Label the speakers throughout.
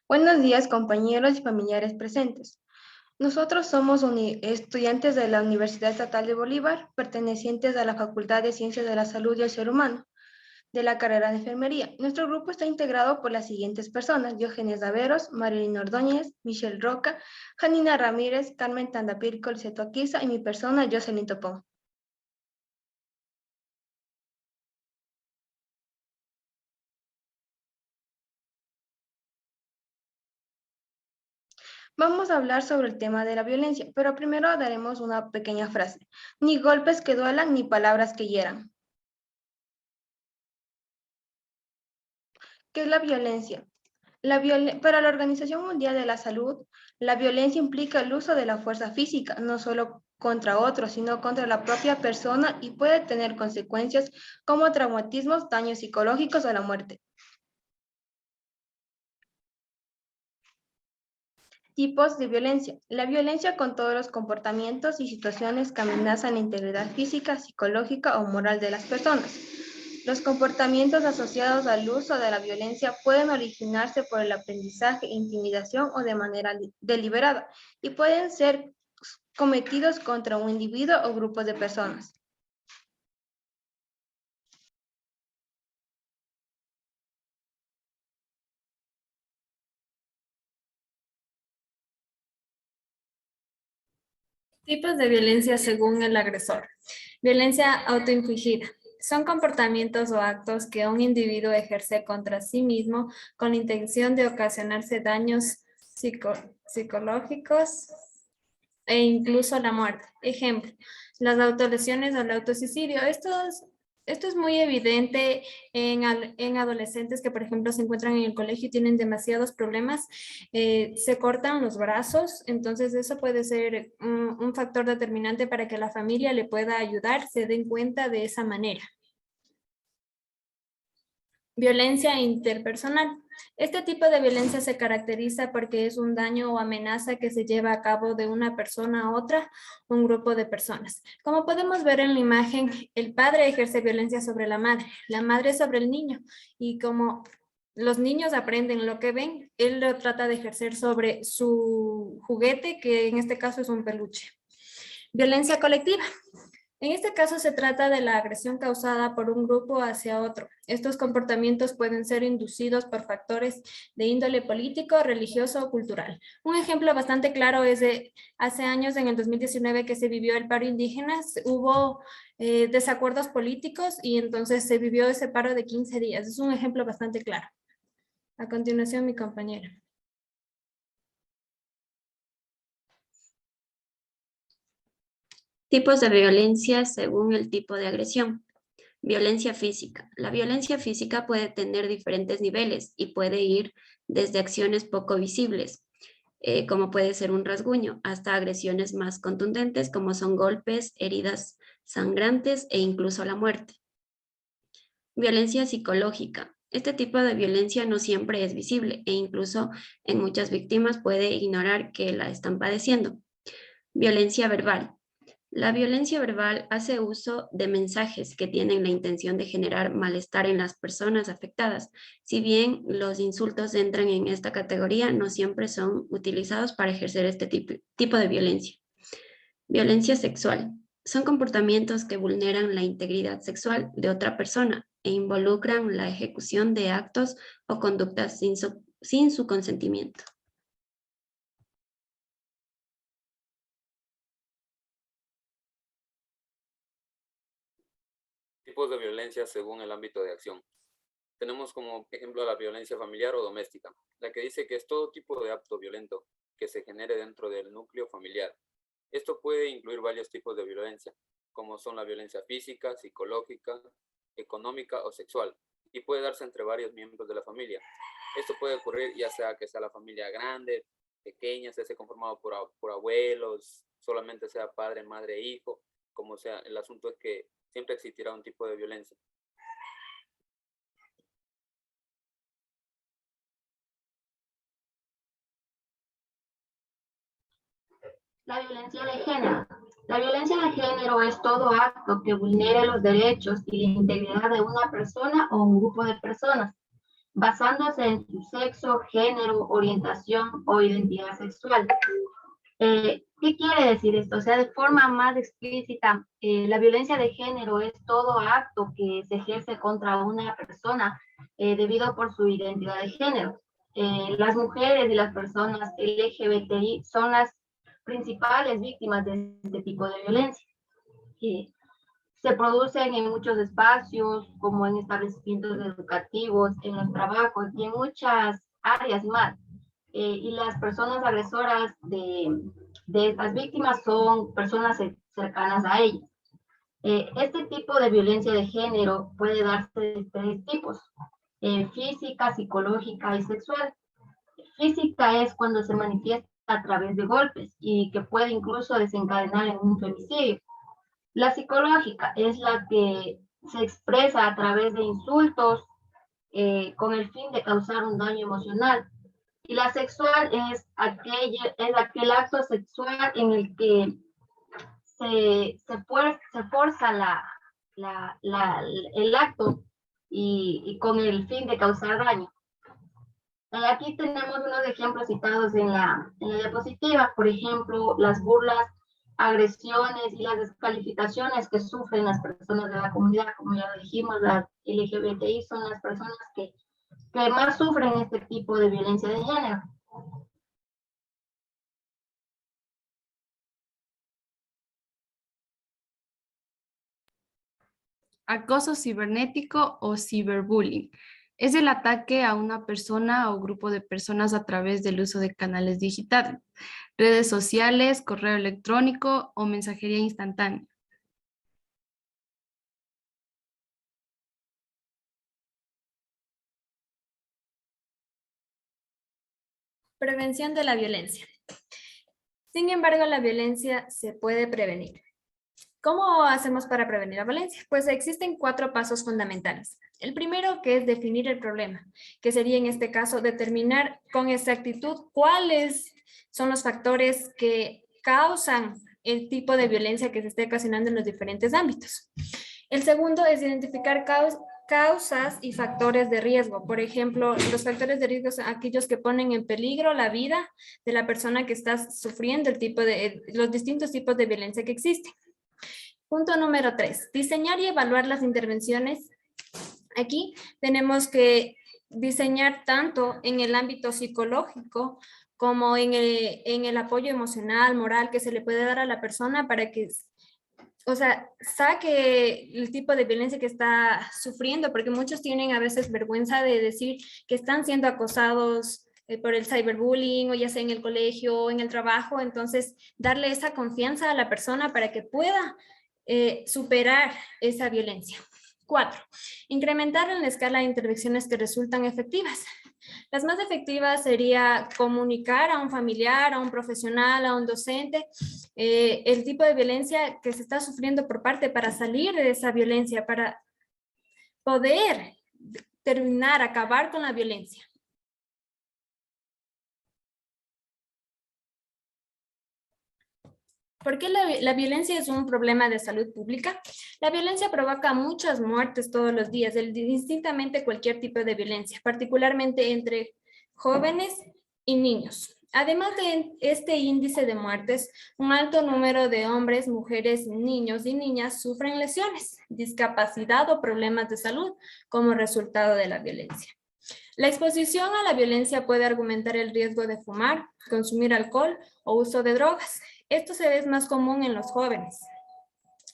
Speaker 1: Buenos días, compañeros y familiares presentes. Nosotros somos estudiantes de la Universidad Estatal de Bolívar, pertenecientes a la Facultad de Ciencias de la Salud y el Ser Humano, de la carrera de Enfermería. Nuestro grupo está integrado por las siguientes personas: Diógenes Averos, Marilyn Ordóñez, Michelle Roca, Janina Ramírez, Carmen Tandapirco, Liceto Aquiza y mi persona, Jocelyn Topón. Vamos a hablar sobre el tema de la violencia, pero primero daremos una pequeña frase. Ni golpes que duelan, ni palabras que hieran. ¿Qué es la violencia? Para la Organización Mundial de la Salud, la violencia implica el uso de la fuerza física, no solo contra otros, sino contra la propia persona y puede tener consecuencias como traumatismos, daños psicológicos o la muerte. Tipos de violencia. La violencia con todos los comportamientos y situaciones que amenazan la integridad física, psicológica o moral de las personas. Los comportamientos asociados al uso de la violencia pueden originarse por el aprendizaje, intimidación o de manera deliberada y pueden ser cometidos contra un individuo o grupos de personas.
Speaker 2: Tipos de violencia según el agresor. Violencia autoinfligida. Son comportamientos o actos que un individuo ejerce contra sí mismo con la intención de ocasionarse daños psicológicos e incluso la muerte. Ejemplo, las autolesiones o el autosuicidio. Esto es muy evidente en adolescentes que, por ejemplo, se encuentran en el colegio y tienen demasiados problemas, se cortan los brazos, entonces eso puede ser un factor determinante para que la familia le pueda ayudar, se den cuenta de esa manera. Violencia interpersonal. Este tipo de violencia se caracteriza porque es un daño o amenaza que se lleva a cabo de una persona a otra, un grupo de personas. Como podemos ver en la imagen, el padre ejerce violencia sobre la madre sobre el niño, y como los niños aprenden lo que ven, él lo trata de ejercer sobre su juguete, que en este caso es un peluche. Violencia colectiva. En este caso se trata de la agresión causada por un grupo hacia otro. Estos comportamientos pueden ser inducidos por factores de índole político, religioso o cultural. Un ejemplo bastante claro es de hace años, en el 2019, que se vivió el paro indígena. Hubo desacuerdos políticos y entonces se vivió ese paro de 15 días. Es un ejemplo bastante claro. A continuación, mi compañera.
Speaker 3: Tipos de violencia según el tipo de agresión. Violencia física. La violencia física puede tener diferentes niveles y puede ir desde acciones poco visibles, como puede ser un rasguño, hasta agresiones más contundentes, como son golpes, heridas sangrantes e incluso la muerte. Violencia psicológica. Este tipo de violencia no siempre es visible e incluso en muchas víctimas puede ignorar que la están padeciendo. Violencia verbal. La violencia verbal hace uso de mensajes que tienen la intención de generar malestar en las personas afectadas. Si bien los insultos entran en esta categoría, no siempre son utilizados para ejercer este tipo de violencia. Violencia sexual. Son comportamientos que vulneran la integridad sexual de otra persona e involucran la ejecución de actos o conductas sin su consentimiento.
Speaker 4: Tipos de violencia según el ámbito de acción. Tenemos como ejemplo la violencia familiar o doméstica, la que dice que es todo tipo de acto violento que se genere dentro del núcleo familiar. Esto puede incluir varios tipos de violencia, como son la violencia física, psicológica, económica o sexual, y puede darse entre varios miembros de la familia. Esto puede ocurrir ya sea que sea la familia grande, pequeña, sea conformado por abuelos, solamente sea padre, madre, hijo, como sea. El asunto es que siempre existirá un tipo de violencia.
Speaker 5: La violencia de género. La violencia de género es todo acto que vulnere los derechos y la integridad de una persona o un grupo de personas. basándose en su sexo, género, orientación o identidad sexual. ¿Qué quiere decir esto? O sea, de forma más explícita, la violencia de género es todo acto que se ejerce contra una persona debido por su identidad de género. Las mujeres y las personas LGBTI son las principales víctimas de este tipo de violencia. Se producen en muchos espacios, como en establecimientos educativos, en los trabajos y en muchas áreas más. Y las personas agresoras de estas víctimas son personas cercanas a ellas. Este tipo de violencia de género puede darse de tres tipos: física, psicológica y sexual. Física es cuando se manifiesta a través de golpes y que puede incluso desencadenar en un femicidio. La psicológica es la que se expresa a través de insultos con el fin de causar un daño emocional. Y la sexual es aquel acto sexual en el que se forza el acto y con el fin de causar daño. Aquí tenemos unos ejemplos citados en la diapositiva, por ejemplo, las burlas, agresiones y las descalificaciones que sufren las personas de la comunidad. Como ya lo dijimos, las LGBTI son las personas que más sufren este tipo de violencia de género.
Speaker 6: Acoso cibernético o ciberbullying. Es el ataque a una persona o grupo de personas a través del uso de canales digitales, redes sociales, correo electrónico o mensajería instantánea.
Speaker 2: Prevención de la violencia. Sin embargo, la violencia se puede prevenir. ¿Cómo hacemos para prevenir la violencia? Pues existen 4 pasos fundamentales. El primero, que es definir el problema, que sería en este caso determinar con exactitud cuáles son los factores que causan el tipo de violencia que se esté ocasionando en los diferentes ámbitos. El segundo es identificar causas y factores de riesgo. Por ejemplo, los factores de riesgo son aquellos que ponen en peligro la vida de la persona que está sufriendo los distintos tipos de violencia que existen. Punto número 3, diseñar y evaluar las intervenciones. Aquí tenemos que diseñar tanto en el ámbito psicológico como en el apoyo emocional, moral que se le puede dar a la persona para que, o sea, saque el tipo de violencia que está sufriendo, porque muchos tienen a veces vergüenza de decir que están siendo acosados por el cyberbullying, o ya sea en el colegio o en el trabajo. Entonces, darle esa confianza a la persona para que pueda superar esa violencia. 4, incrementar en la escala de intervenciones que resultan efectivas. Las más efectivas sería comunicar a un familiar, a un profesional, a un docente, el tipo de violencia que se está sufriendo por parte para salir de esa violencia, para poder terminar, acabar con la violencia. ¿Por qué la violencia es un problema de salud pública? La violencia provoca muchas muertes todos los días, indistintamente cualquier tipo de violencia, particularmente entre jóvenes y niños. Además de este índice de muertes, un alto número de hombres, mujeres, niños y niñas sufren lesiones, discapacidad o problemas de salud como resultado de la violencia. La exposición a la violencia puede argumentar el riesgo de fumar, consumir alcohol o uso de drogas. Esto se ve más común en los jóvenes.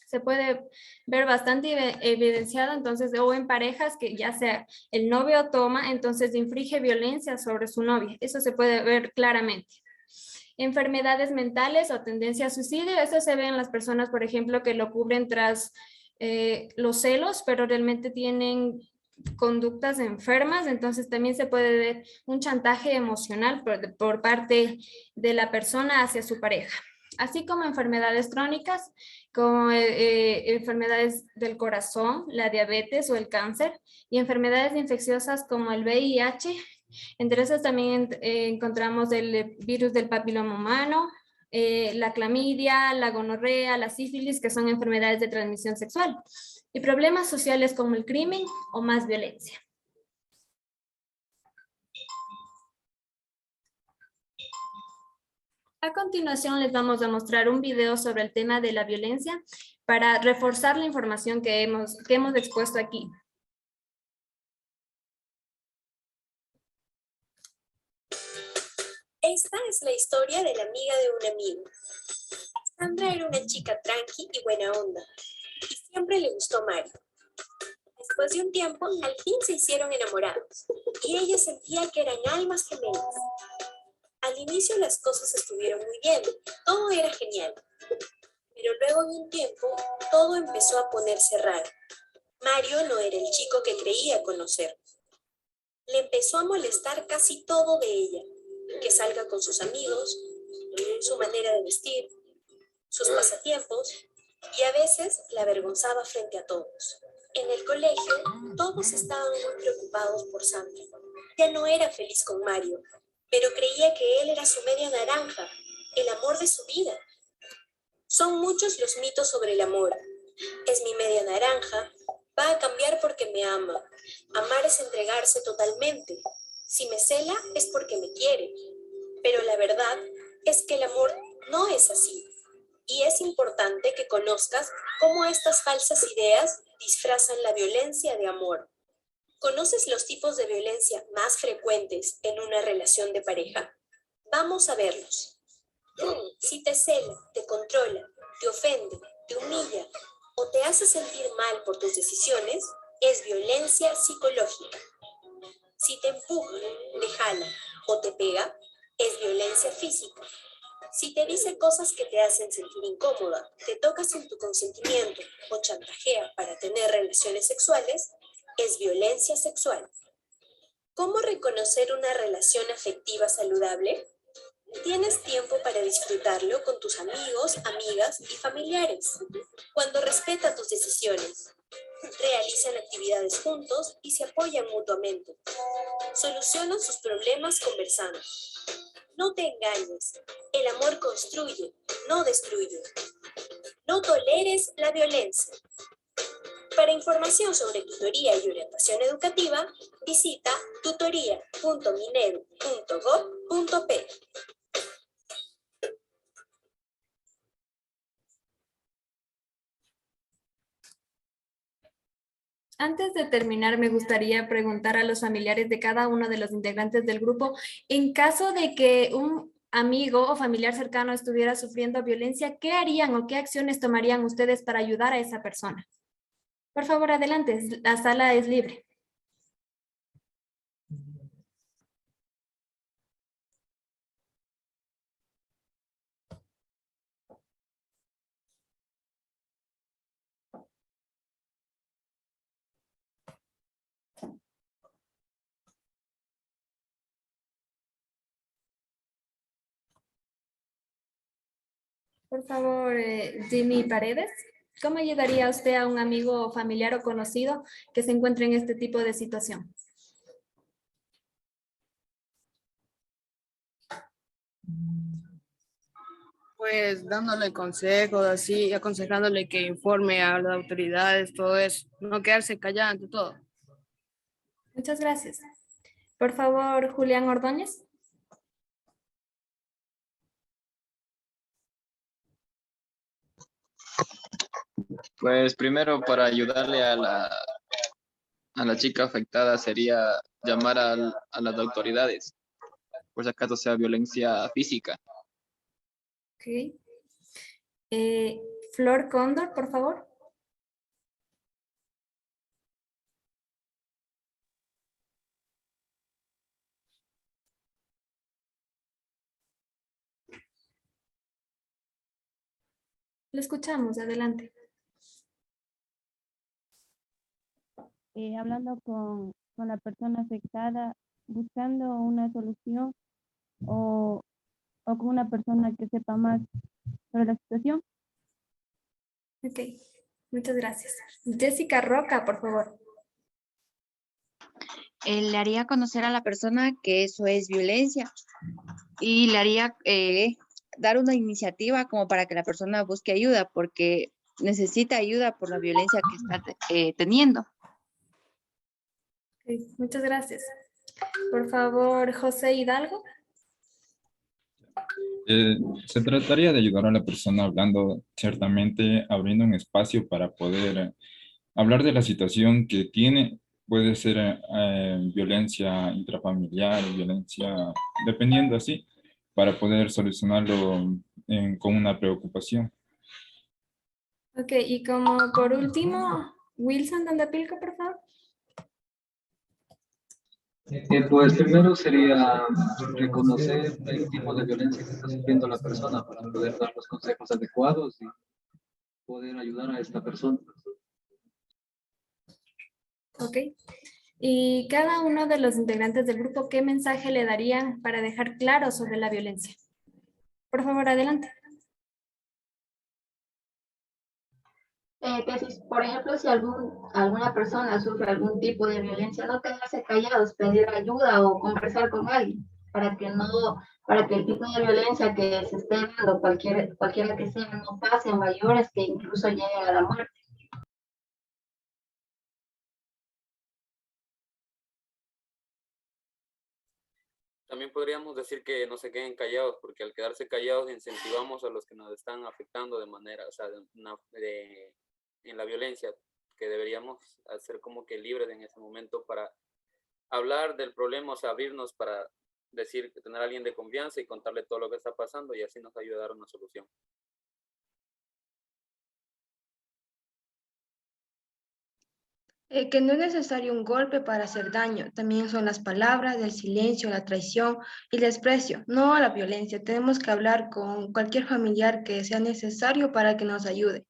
Speaker 2: Se puede ver bastante evidenciado entonces, o en parejas que ya sea el novio toma, entonces inflige violencia sobre su novia. Eso se puede ver claramente. Enfermedades mentales o tendencia a suicidio, eso se ve en las personas, por ejemplo, que lo cubren tras los celos, pero realmente tienen conductas enfermas. Entonces también se puede ver un chantaje emocional por parte de la persona hacia su pareja, así como enfermedades crónicas, como enfermedades del corazón, la diabetes o el cáncer, y enfermedades infecciosas como el VIH. Entre esas también encontramos el virus del papiloma humano, la clamidia, la gonorrea, la sífilis, que son enfermedades de transmisión sexual, y problemas sociales como el crimen o más violencia. A continuación les vamos a mostrar un video sobre el tema de la violencia para reforzar la información que hemos expuesto aquí.
Speaker 7: Esta es la historia de la amiga de un amigo. Sandra era una chica tranqui y buena onda, y siempre le gustó Mario. Después de un tiempo, al fin se hicieron enamorados, y ella sentía que eran almas gemelas. Al inicio las cosas estuvieron muy bien, todo era genial. Pero luego de un tiempo, todo empezó a ponerse raro. Mario no era el chico que creía conocer. Le empezó a molestar casi todo de ella, que salga con sus amigos, su manera de vestir, sus pasatiempos, y a veces la avergonzaba frente a todos. En el colegio, todos estaban muy preocupados por Sandra. Ya no era feliz con Mario, pero creía que él era su media naranja, el amor de su vida. Son muchos los mitos sobre el amor. Es mi media naranja, va a cambiar porque me ama. Amar es entregarse totalmente. Si me cela es porque me quiere. Pero la verdad es que el amor no es así. Y es importante que conozcas cómo estas falsas ideas disfrazan la violencia de amor. ¿Conoces los tipos de violencia más frecuentes en una relación de pareja? Vamos a verlos. Si te cela, te controla, te ofende, te humilla o te hace sentir mal por tus decisiones, es violencia psicológica. Si te empuja, te jala o te pega, es violencia física. Si te dice cosas que te hacen sentir incómoda, te toca sin tu consentimiento o chantajea para tener relaciones sexuales, es violencia sexual. ¿Cómo reconocer una relación afectiva saludable? Tienes tiempo para disfrutarlo con tus amigos, amigas y familiares. Cuando respeta tus decisiones, realizan actividades juntos y se apoyan mutuamente. Solucionan sus problemas conversando. No te engañes. El amor construye, no destruye. No toleres la violencia. Para información sobre tutoría y orientación educativa, visita tutoría.minedu.gov.p.
Speaker 2: Antes de terminar, me gustaría preguntar a los familiares de cada uno de los integrantes del grupo, en caso de que un amigo o familiar cercano estuviera sufriendo violencia, ¿qué harían o qué acciones tomarían ustedes para ayudar a esa persona? Por favor, adelante, la sala es libre. Por favor, Jimmy Paredes, ¿cómo ayudaría usted a un amigo familiar o conocido que se encuentre en este tipo de situación?
Speaker 8: Pues dándole consejos, así, aconsejándole que informe a las autoridades, todo eso, no quedarse callada ante todo.
Speaker 2: Muchas gracias. Por favor, Julián Ordóñez.
Speaker 9: Pues primero para ayudarle a la chica afectada sería llamar a las autoridades, por si acaso sea violencia física.
Speaker 2: Ok. Flor Cóndor, por favor. Le escuchamos, adelante.
Speaker 10: Hablando con la persona afectada, buscando una solución o con una persona que sepa más sobre la situación.
Speaker 2: Ok, muchas gracias. Jessica Roca, por favor.
Speaker 11: Le haría conocer a la persona que eso es violencia y le haría dar una iniciativa como para que la persona busque ayuda porque necesita ayuda por la violencia que está teniendo.
Speaker 2: Okay, muchas gracias. Por favor, José Hidalgo.
Speaker 12: Se trataría de ayudar a la persona hablando, ciertamente abriendo un espacio para poder hablar de la situación que tiene. Puede ser violencia intrafamiliar, violencia, dependiendo así, para poder solucionarlo con una preocupación.
Speaker 2: Ok, y como por último, Wilson Dandapilco, por favor.
Speaker 13: Pues primero sería reconocer el tipo de violencia que está sufriendo la persona para poder dar los consejos adecuados y poder ayudar a esta persona.
Speaker 2: Ok. Y cada uno de los integrantes del grupo, ¿qué mensaje le darían para dejar claro sobre la violencia? Por favor, adelante.
Speaker 5: Que si, por ejemplo, si alguna persona sufre algún tipo de violencia, no quedarse callados, pedir ayuda o conversar con alguien, para que el tipo de violencia que se esté dando, cualquiera que sea, no pase a mayores que incluso lleguen a la muerte.
Speaker 4: También podríamos decir que no se queden callados, porque al quedarse callados incentivamos a los que nos están afectando de manera, o sea, en la violencia, que deberíamos hacer como que libres en ese momento para hablar del problema, o sea, abrirnos para decir, tener a alguien de confianza y contarle todo lo que está pasando y así nos ayuda a dar una solución.
Speaker 1: Que no es necesario un golpe para hacer daño, también son las palabras, el silencio, la traición y el desprecio, no a la violencia. Tenemos que hablar con cualquier familiar que sea necesario para que nos ayude.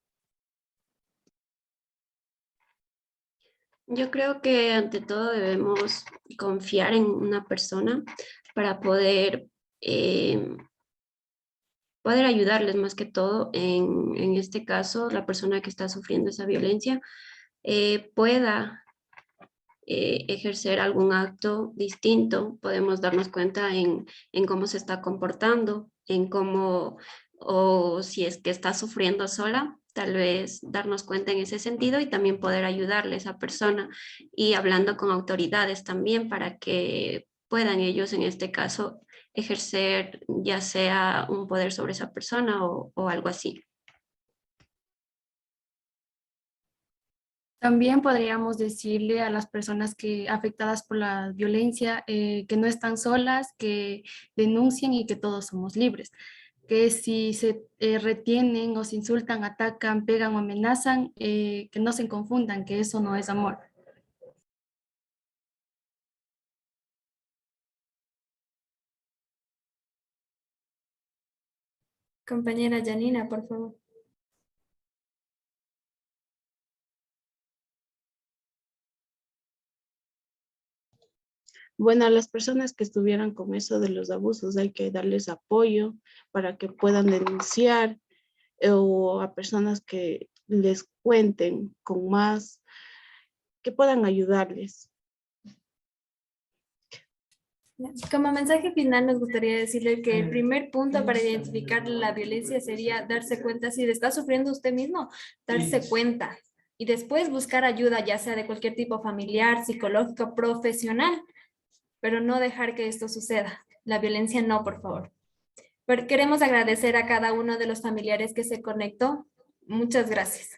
Speaker 3: Yo creo que ante todo debemos confiar en una persona para poder ayudarles más que todo. En este caso, la persona que está sufriendo esa violencia pueda ejercer algún acto distinto. Podemos darnos cuenta en cómo se está comportando, en cómo, o si es que está sufriendo sola, tal vez darnos cuenta en ese sentido y también poder ayudarle a esa persona y hablando con autoridades también para que puedan ellos en este caso ejercer ya sea un poder sobre esa persona o algo así.
Speaker 6: También podríamos decirle a las personas afectadas por la violencia que no están solas, que denuncien y que todos somos libres. Que si se retienen o se insultan, atacan, pegan o amenazan, que no se confundan, que eso no es amor.
Speaker 2: Compañera Janina, por favor.
Speaker 14: Bueno, a las personas que estuvieran con eso de los abusos hay que darles apoyo para que puedan denunciar o a personas que les cuenten con más, que puedan ayudarles.
Speaker 2: Como mensaje final nos gustaría decirle que el primer punto para identificar la violencia sería darse cuenta si le está sufriendo usted mismo, darse cuenta y después buscar ayuda ya sea de cualquier tipo familiar, psicológico, profesional, pero no dejar que esto suceda. La violencia no, por favor. Pero queremos agradecer a cada uno de los familiares que se conectó. Muchas gracias.